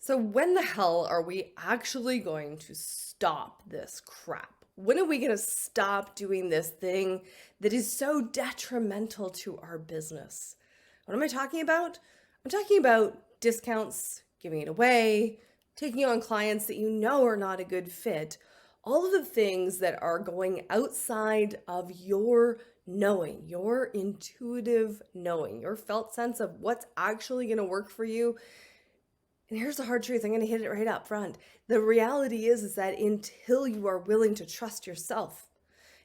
So, when the hell are we actually going to stop this crap? When are we going to stop doing this thing that is so detrimental to our business? What am I talking about? I'm talking about discounts, giving it away, taking on clients that you know are not a good fit, all of the things that are going outside of your knowing, your intuitive knowing, your felt sense of what's actually going to work for you. And here's the hard truth. I'm going to hit it right up front. The reality is that until you are willing to trust yourself,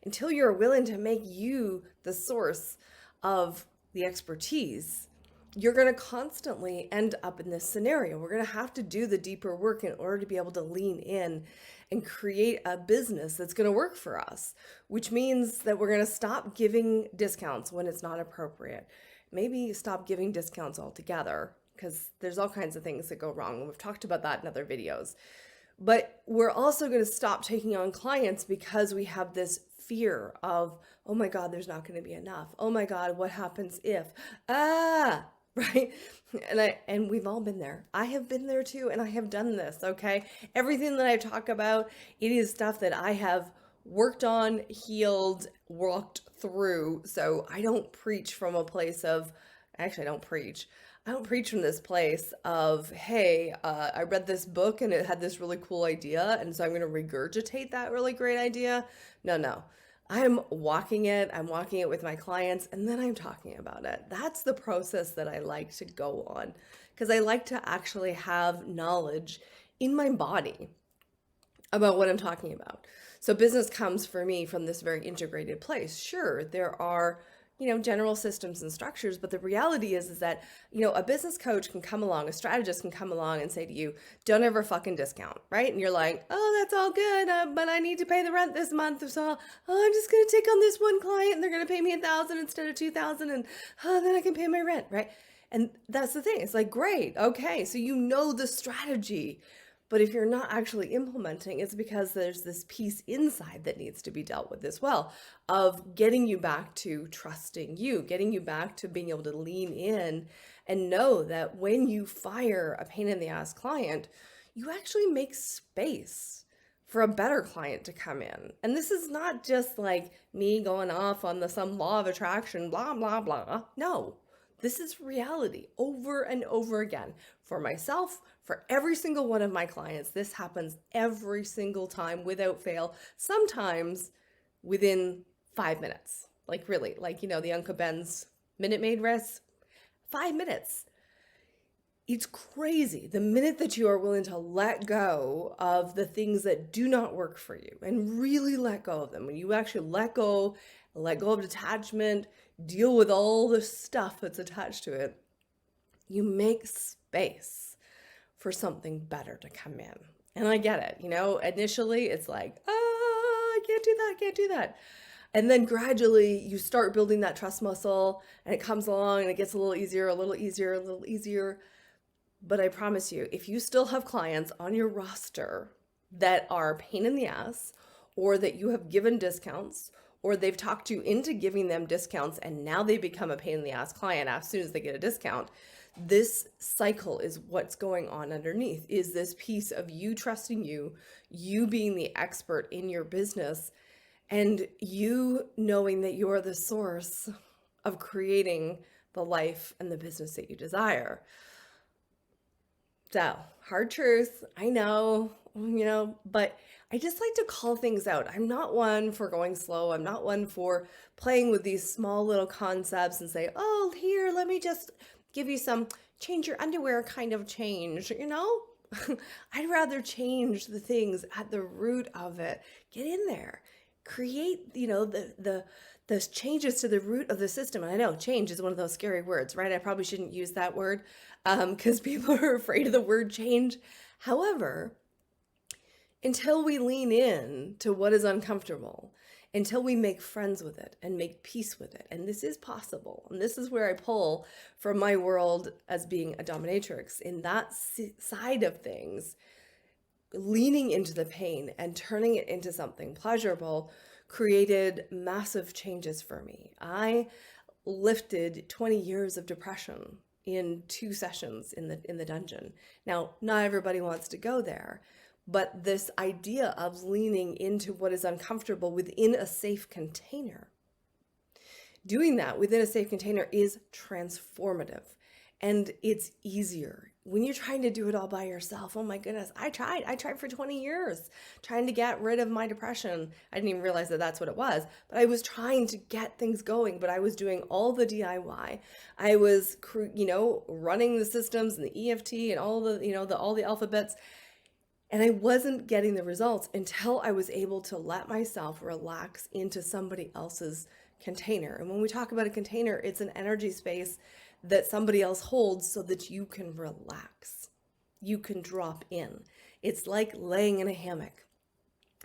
until you're willing to make you the source of the expertise, you're going to constantly end up in this scenario. We're going to have to do the deeper work in order to be able to lean in and create a business that's going to work for us, which means that we're going to stop giving discounts when it's not appropriate. Maybe stop giving discounts altogether because there's all kinds of things that go wrong. And we've talked about that in other videos. But we're also going to stop taking on clients because we have this fear of, oh my God, there's not going to be enough. Oh my God, what happens if? Right? And we've all been there. I have been there too, and I have done this, okay? Everything that I talk about, it is stuff that I have worked on, healed, walked through. So I don't preach from a place of, actually, I don't preach. I don't preach from this place of, hey, I read this book and it had this really cool idea, and so I'm going to regurgitate that really great idea. No, no. I'm walking it. I'm walking it with my clients, and then I'm talking about it. That's the process that I like to go on because I like to actually have knowledge in my body about what I'm talking about. So business comes for me from this very integrated place. Sure, there are, general systems and structures, but the reality is that, a business coach can come along, a strategist can come along and say to you, don't ever fucking discount, right? And you're like, oh, that's all good, but I need to pay the rent this month, so I'm just going to take on this one client and they're going to pay me 1,000 instead of 2,000, and then I can pay my rent, right? And that's the thing. It's like, great, okay, so you know the strategy. But if you're not actually implementing, it's because there's this piece inside that needs to be dealt with as well, of getting you back to trusting you, getting you back to being able to lean in and know that when you fire a pain in the ass client, you actually make space for a better client to come in. And this is not just like me going off on some law of attraction, blah, blah, blah. No, this is reality over and over again for myself, for every single one of my clients. This happens every single time without fail, sometimes within 5 minutes. Like, really, like, the Uncle Ben's Minute Maid rest, 5 minutes. It's crazy. The minute that you are willing to let go of the things that do not work for you and really let go of them, when you actually let go of detachment, deal with all the stuff that's attached to it, you make space for something better to come in. And I get it, initially it's like, I can't do that, can't do that. And then gradually you start building that trust muscle and it comes along and it gets a little easier, a little easier, a little easier. But I promise you, if you still have clients on your roster that are pain in the ass, or that you have given discounts, or they've talked you into giving them discounts and now they become a pain in the ass client as soon as they get a discount, this cycle is what's going on underneath, is this piece of you trusting you being the expert in your business, and you knowing that you're the source of creating the life and the business that you desire. So, hard truth, I know, but I just like to call things out. I'm not one for going slow. I'm not one for playing with these small little concepts and say, oh, here, let me just give you some change your underwear kind of change, I'd rather change the things at the root of it. Get in there. Create, those changes to the root of the system. And I know change is one of those scary words, right? I probably shouldn't use that word because people are afraid of the word change. However, until we lean in to what is uncomfortable, until we make friends with it and make peace with it, and this is possible, and this is where I pull from my world as being a dominatrix, in that side of things, leaning into the pain and turning it into something pleasurable created massive changes for me. I lifted 20 years of depression in 2 sessions in the dungeon. Now, not everybody wants to go there, but this idea of leaning into what is uncomfortable within a safe container, doing that within a safe container is transformative, and it's easier. When you're trying to do it all by yourself, oh my goodness, I tried for 20 years trying to get rid of my depression. I didn't even realize that that's what it was, but I was trying to get things going, but I was doing all the DIY. I was, running the systems and the EFT and all the alphabets, and I wasn't getting the results until I was able to let myself relax into somebody else's container. And when we talk about a container, it's an energy space that somebody else holds so that you can relax. You can drop in. It's like laying in a hammock.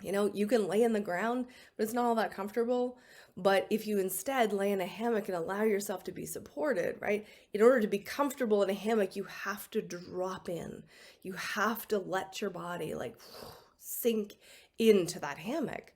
You can lay in the ground, but it's not all that comfortable. But if you instead lay in a hammock and allow yourself to be supported, right? In order to be comfortable in a hammock, you have to drop in. You have to let your body sink into that hammock.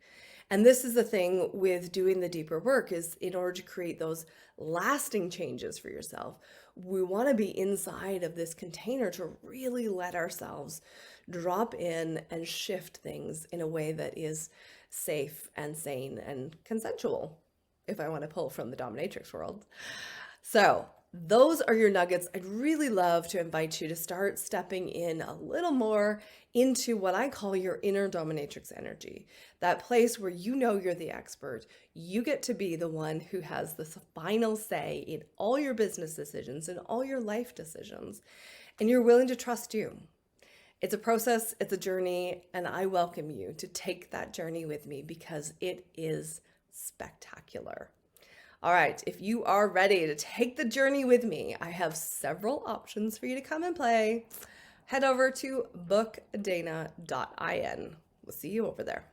And this is the thing with doing the deeper work, is in order to create those lasting changes for yourself, we want to be inside of this container to really let ourselves drop in and shift things in a way that is safe and sane and consensual, if I want to pull from the Dominatrix world. So those are your nuggets. I'd really love to invite you to start stepping in a little more into what I call your inner dominatrix energy, that place where you're the expert. You get to be the one who has the final say in all your business decisions and all your life decisions, and you're willing to trust you. It's a process, it's a journey, and I welcome you to take that journey with me because it is spectacular. All right, if you are ready to take the journey with me, I have several options for you to come and play. Head over to bookdana.in. We'll see you over there.